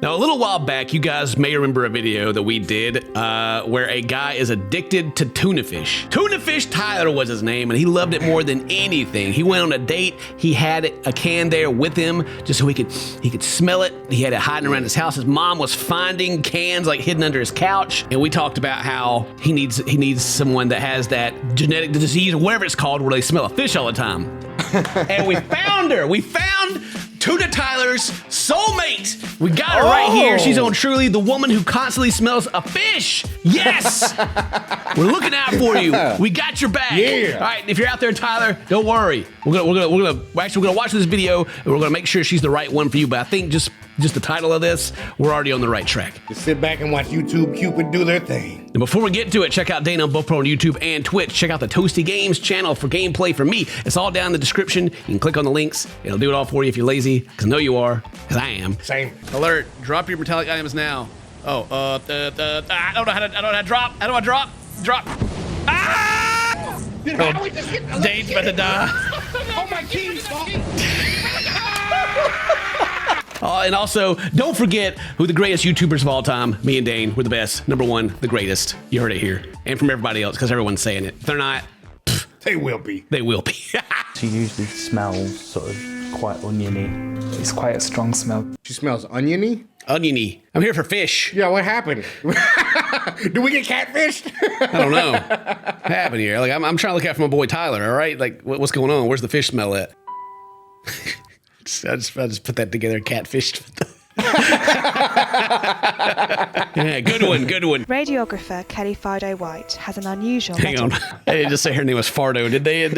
Now, a little while back, you guys may remember a video that we did where a guy is addicted to tuna fish. Tuna Fish Tyler was his name, and he loved it more than anything. He went on a date. He had a can there with him just so he could smell it. He had it hiding around his house. His mom was finding cans like hidden under his couch, and we talked about how he needs someone that has that genetic disease or whatever it's called where they smell a fish all the time. And we found her. We found Tuna Tyler's soulmate. We got her right here. She's on Truly, the woman who constantly smells a fish. Yes. We're looking out for you. We got your back. Yeah. All right. If you're out there, Tyler, don't worry. We're gonna watch this video and we're gonna make sure she's the right one for you. But I think just the title of this, we're already on the right track. Just sit back and watch YouTube Cupid do their thing. And before we get to it, check out Dana and BoPro on YouTube and Twitch. Check out the Toasty Games channel for gameplay from me. It's all down in the description. You can click on the links. It'll do it all for you if you're lazy, because I know you are, because I am. Same. Alert, drop your metallic items now. Oh, I don't know how to drop. How do I drop? Drop. Ah! Dane's about to die. Oh, my keys! And also, don't forget who the greatest YouTubers of all time, me and Dane, we're the best. Number one, the greatest. You heard it here. And from everybody else, because everyone's saying it. If they're not, they will be. They will be. She usually smells sort of quite oniony. It's quite a strong smell. She smells oniony? Oniony. I'm here for fish. Yeah, what happened? Do we get catfished? I don't know. What happened here? Like, I'm trying to look out for my boy Tyler, all right? Like, what's going on? Where's the fish smell at? I just put that together, catfished. Yeah, good one. Radiographer Kelly Fido White has an unusual... Hang on. They didn't just say her name was Fardo, did they?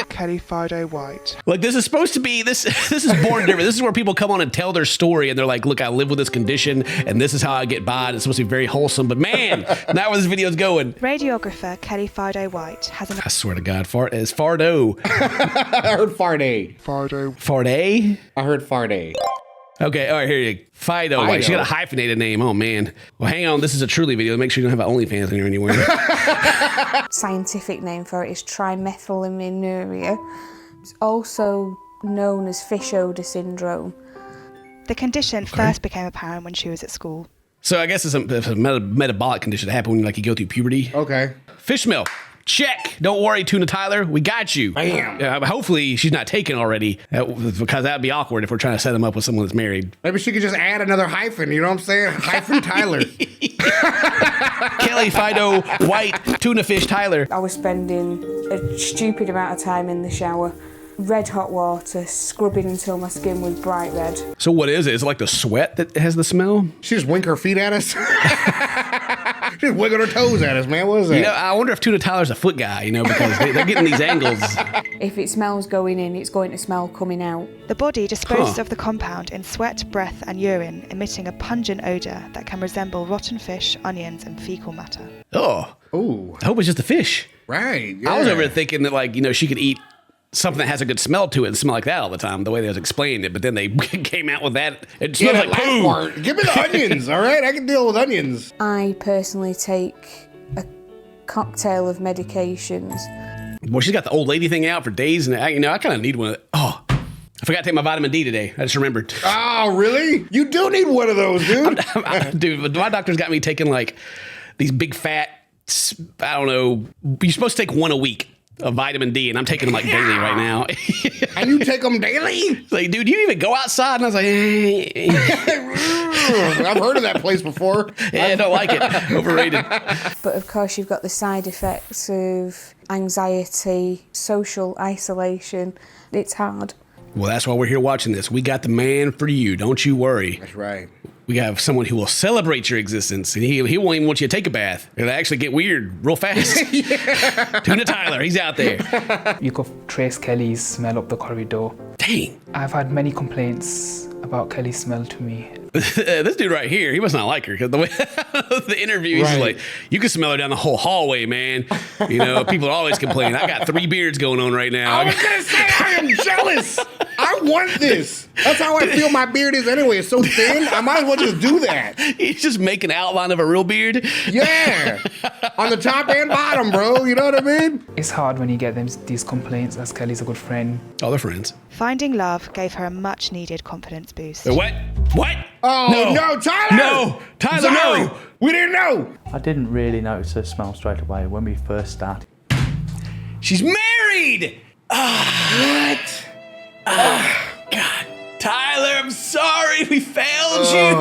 Kelly Fido White. Like, this is supposed to be, this is born different. This is where people come on and tell their story, and they're like, look, I live with this condition, and this is how I get by, and it's supposed to be very wholesome, but man, not where this video's going. Radiographer Kelly Fido White has an... I swear to God, it's Fardo. I heard Farday. Fido. Farday? I heard Farday. Okay, all right, here you go. Fido. Like, she got a hyphenated name. Oh, man. Well, hang on. This is a Truly video. Make sure you don't have an OnlyFans in here anywhere. Scientific name for it is trimethylaminuria. It's also known as fish odor syndrome. The condition first became apparent when she was at school. So I guess it's a metabolic condition that happens when you go through puberty. Okay. Fish smell. Check. Don't worry, Tuna Tyler. We got you. Bam. Hopefully she's not taken already, because that'd be awkward if we're trying to set him up with someone that's married. Maybe she could just add another hyphen. You know what I'm saying? Hyphen Tyler. Kelly Fido White Tuna Fish Tyler. I was spending a stupid amount of time in the shower. Red hot water, scrubbing until my skin was bright red. So what is it? Is it like the sweat that has the smell? She just wink her feet at us. Just wiggle her toes at us, man. What is that? You know, I wonder if Tuna Tyler's a foot guy, because they're getting these angles. If it smells going in, it's going to smell coming out. The body disposes of the compound in sweat, breath and urine, emitting a pungent odour that can resemble rotten fish, onions and fecal matter. Oh. Ooh. I hope it's just a fish. Right. Yeah. I was over there thinking that, she could eat something that has a good smell to it and smell like that all the time, the way they was explaining it, but then they came out with that. It smells like poo. Part. Give me the onions, all right? I can deal with onions. I personally take a cocktail of medications. Well, she's got the old lady thing out for days, and I kind of need one. Oh, I forgot to take my vitamin D today. I just remembered. Oh, really? You do need one of those, dude. Dude, my doctor's got me taking these big fat, I don't know, you're supposed to take one a week of vitamin D, and I'm taking them daily right now. And you take them daily? Like, dude, you even go outside? And I was like, I've heard of that place before. Yeah, I don't like it. Overrated. But of course you've got the side effects of anxiety, social isolation. It's hard. Well, that's why we're here watching this. We got the man for you. Don't you worry. That's right. We have someone who will celebrate your existence, and he won't even want you to take a bath. It'll actually get weird real fast. Tuna Tyler, he's out there. You could trace Kelly's smell up the corridor. Dang. I've had many complaints about Kelly's smell to me. This dude right here, he must not like her, because the way the interview, he's like, you can smell her down the whole hallway, man. People are always complaining. I got 3 beards going on right now. I was going to say, I am jealous. I I want this. That's how I feel my beard is anyway. It's so thin. I might as well just do that. He's just making an outline of a real beard. Yeah. On the top and bottom, bro. You know what I mean? It's hard when you get these complaints, as Kelly's a good friend. Oh, they're friends. Finding love gave her a much needed confidence boost. What? What? Oh, no, Tyler! No! Tyler, Sorry. no! We didn't know! I didn't really notice her smell straight away when we first started. She's married! What? God. Tyler, I'm sorry we failed you.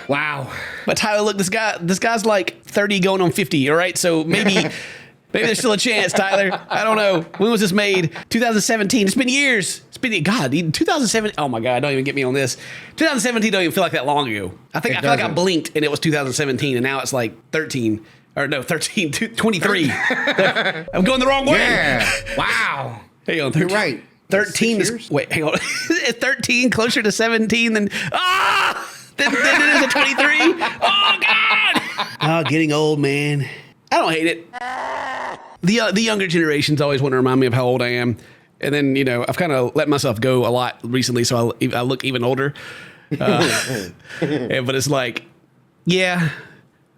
Wow. But Tyler, look, this guy's like 30 going on 50, all right? So maybe there's still a chance, Tyler. I don't know. When was this made? 2017. It's been years. It's been, God, 2017. Oh my God, don't even get me on this. 2017 don't even feel like that long ago. I feel like I blinked and it was 2017 and now it's like 13. Or no, 23. I'm going the wrong way. Yeah. Wow. Hang on, You're right. 13 is, wait, hang on. Is 13 closer to 17 than, then it is a 23? Oh, God. Oh, getting old, man. I don't hate it. The younger generations always want to remind me of how old I am. And then, you know, I've kind of let myself go a lot recently, so I look even older. But it's like, yeah,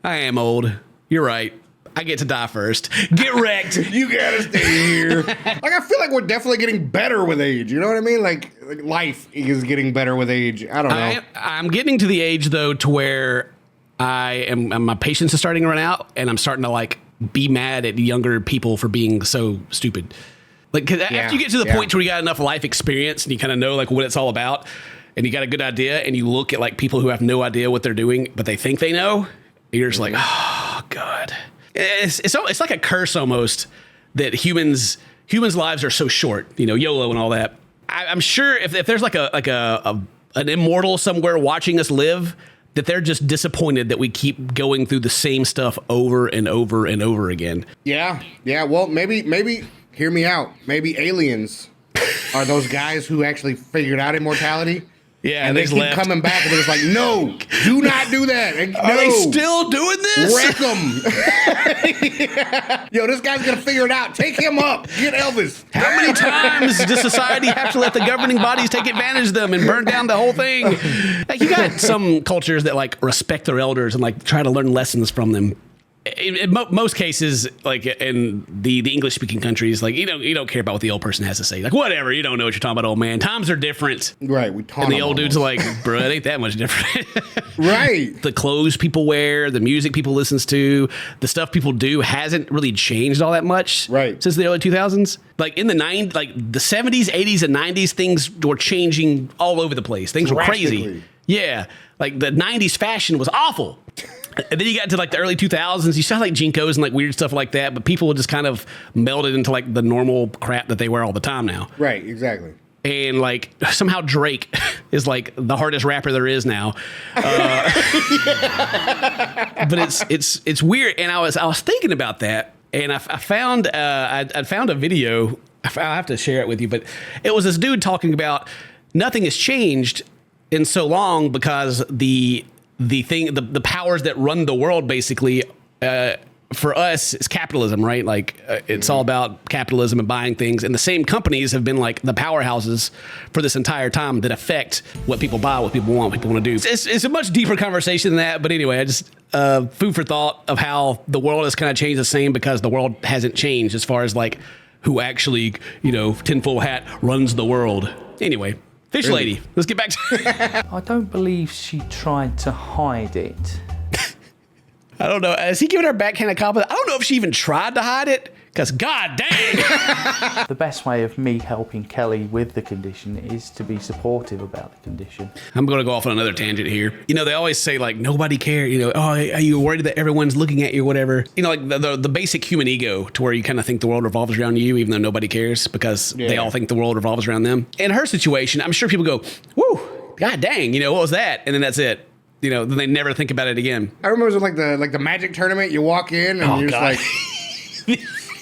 I am old. You're right. I get to die first. Get wrecked. You gotta stay here. Like, I feel like we're definitely getting better with age. You know what I mean? Like life is getting better with age. I don't know. I'm getting to the age, though, to where my patience is starting to run out, and I'm starting to, like, be mad at younger people for being so stupid. Like, 'cause after you get to the point where you got enough life experience and you kind of know, like, what it's all about, and you got a good idea, and you look at, like, people who have no idea what they're doing, but they think they know, you're just like, oh, God. It's like a curse almost that humans' lives are so short, you know, YOLO and all that. I'm sure if there's like an immortal somewhere watching us live, that they're just disappointed that we keep going through the same stuff over and over and over again. Yeah. Well, maybe hear me out. Maybe aliens are those guys who actually figured out immortality. Yeah, and they keep coming back, and they're just like, no, do not do that. And, are they still doing this? Wreck them. Yo, this guy's going to figure it out. Take him up. Get Elvis. How many times does society have to let the governing bodies take advantage of them and burn down the whole thing? Like, you got some cultures that, like, respect their elders and, like, try to learn lessons from them. In most cases, like in the English-speaking countries, like you don't care about what the old person has to say. Like, whatever, you don't know what you're talking about, old man. Times are different. Right. And the old dudes are like, bro, it ain't that much different. Right. The clothes people wear, the music people listens to, the stuff people do hasn't really changed all that much. Right. Since the early 2000s. Like in the 70s, 80s, and 90s, things were changing all over the place. Things were crazy. Yeah. Like the 90s fashion was awful. And then you got into like the early 2000s, you saw like Jinkos and like weird stuff like that, but people just kind of melded into like the normal crap that they wear all the time now. Right, exactly. And like somehow Drake is like the hardest rapper there is now. But it's weird. And I was thinking about that, and I found I found a video. I'll have to share it with you, but it was this dude talking about nothing has changed in so long because the powers that run the world basically for us is capitalism, right? Like it's all about capitalism and buying things, and the same companies have been like the powerhouses for this entire time that affect what people buy, what people want, what people want to do. It's a much deeper conversation than that, but anyway, I just food for thought of how the world has kind of changed the same because the world hasn't changed as far as like who actually, you know, tinfoil hat runs the world. Anyway. Fish lady. Let's get back to I don't believe she tried to hide it. I don't know. Has he given her backhanded compliment? I don't know if she even tried to hide it. Because god dang. The best way of me helping Kelly with the condition is to be supportive about the condition. I'm going to go off on another tangent here. You know, they always say like, nobody cares. You know, oh, are you worried that everyone's looking at you or whatever? You know, like the basic human ego to where you kind of think the world revolves around you, even though nobody cares because they all think the world revolves around them. In her situation, I'm sure people go, whoo, god dang, you know, what was that? And then that's it. You know, then they never think about it again. I remember it was like the magic tournament. You walk in and you're just like...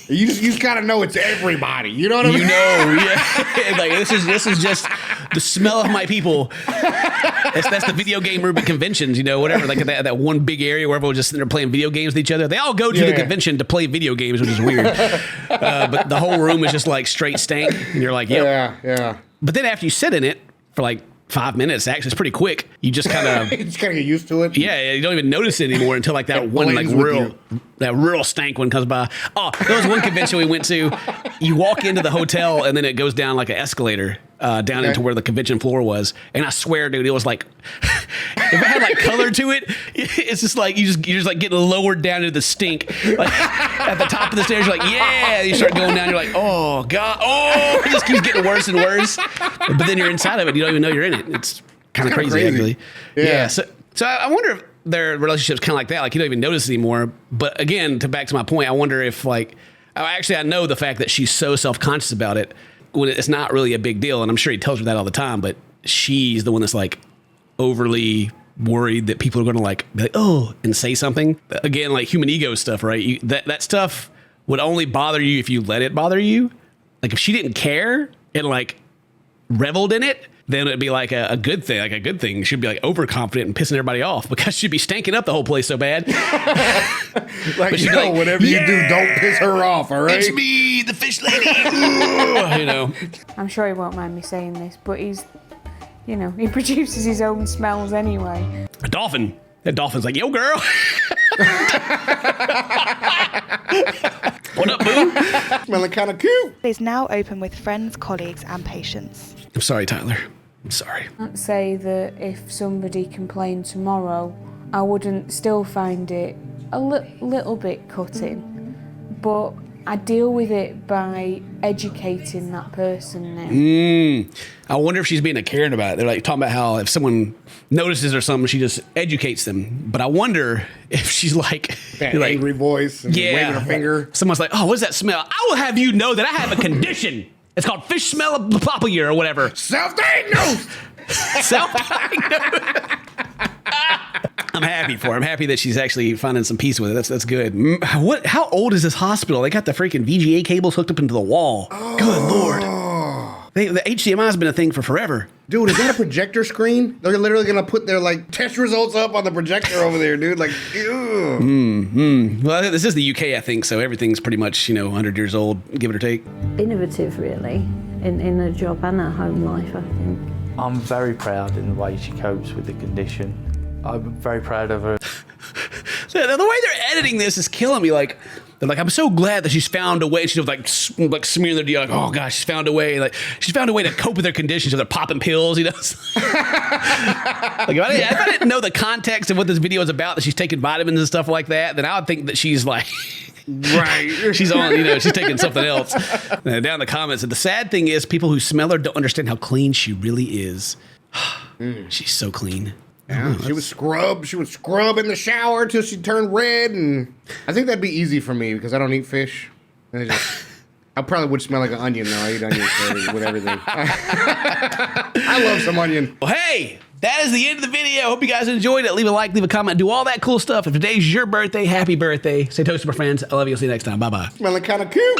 You just gotta know it's everybody. You know what I mean? You know, yeah. Like this is just the smell of my people. That's the video game Ruby conventions, you know, whatever. Like that one big area where everyone's just sitting there playing video games with each other. They all go to the convention to play video games, which is weird. But the whole room is just like straight stank, and you're like, yep. Yeah. But then after you sit in it for like 5 minutes, actually, it's pretty quick. You just kind of You just kind of get used to it. yeah, you don't even notice it anymore until like that It one like blends with real stank one comes by. Oh, there was one convention we went to. You walk into the hotel and then it goes down like an escalator down into where the convention floor was. And I swear, dude, it was like if it had like color to it, it's just like you're just like getting lowered down into the stink. Like at the top of the stairs, you're like, yeah. You start going down, you're like, oh god, oh, it just keeps getting worse and worse. But then you're inside of it, you don't even know you're in it. It's kind of crazy, actually. Yeah. So I wonder if their relationship's kind of like that. Like you don't even notice it anymore. But again, back to my point, I wonder if like, actually I know the fact that she's so self-conscious about it when it's not really a big deal. And I'm sure he tells her that all the time, but she's the one that's like overly worried that people are going to like be like, oh, and say something. Again, like human ego stuff, right? That stuff would only bother you if you let it bother you. Like if she didn't care and like reveled in it, then it'd be like a good thing. Like a good thing. She'd be like overconfident and pissing everybody off because she'd be stanking up the whole place so bad. Like, yo, like, whatever you do, don't piss her off, all right? It's me, the fish lady. Ooh, you know. I'm sure he won't mind me saying this, but he's, you know, he produces his own smells anyway. A dolphin. That dolphin's like, yo, girl. What up, boo? Smelling kind of cute. Is now open with friends, colleagues, and patients. I'm sorry, Tyler. I'm sorry. I'd say that if somebody complained tomorrow, I wouldn't still find it a little bit cutting, but I deal with it by educating that person now. I wonder if she's being a Karen about it. They're like talking about how if someone notices or something, she just educates them. But I wonder if she's like That like, angry voice and waving a finger. Someone's like, oh, what's that smell? I will have you know that I have a condition. It's called fish smell of papaya or whatever. Self-diagnosed! Self-diagnosed. I'm happy for her. I'm happy that she's actually finding some peace with it. That's good. How old is this hospital? They got the freaking VGA cables hooked up into the wall. Oh. Good Lord. The HDMI has been a thing for forever. Dude, is that a projector screen? They're literally going to put their like test results up on the projector over there, dude. Like, ew. Well, this is the UK, I think, so everything's pretty much, 100 years old, give it or take. Innovative, really, in a job and a home life, I think. I'm very proud in the way she copes with the condition. I'm very proud of her. The way they're editing this is killing me. Like, they're like, I'm so glad that she's found a way. She's like smearing their deal. Like, oh gosh, she's found a way. Like, she's found a way to cope with their condition. So they're popping pills, Like, if I didn't know the context of what this video is about, that she's taking vitamins and stuff like that, then I would think that she's like, right. She's on, she's taking something else. Down in the comments, and the sad thing is, people who smell her don't understand how clean she really is. She's so clean. Yeah, she would scrub. She would scrub in the shower till she turned red, and I think that'd be easy for me because I don't eat fish. I probably would smell like an onion though. I eat onions with everything. I love some onion. Well, hey, that is the end of the video. Hope you guys enjoyed it. Leave a like, leave a comment, do all that cool stuff. If today's your birthday, happy birthday. Stay toasted, my friends. I love you. I'll see you next time. Bye bye. Smelling kind of cute.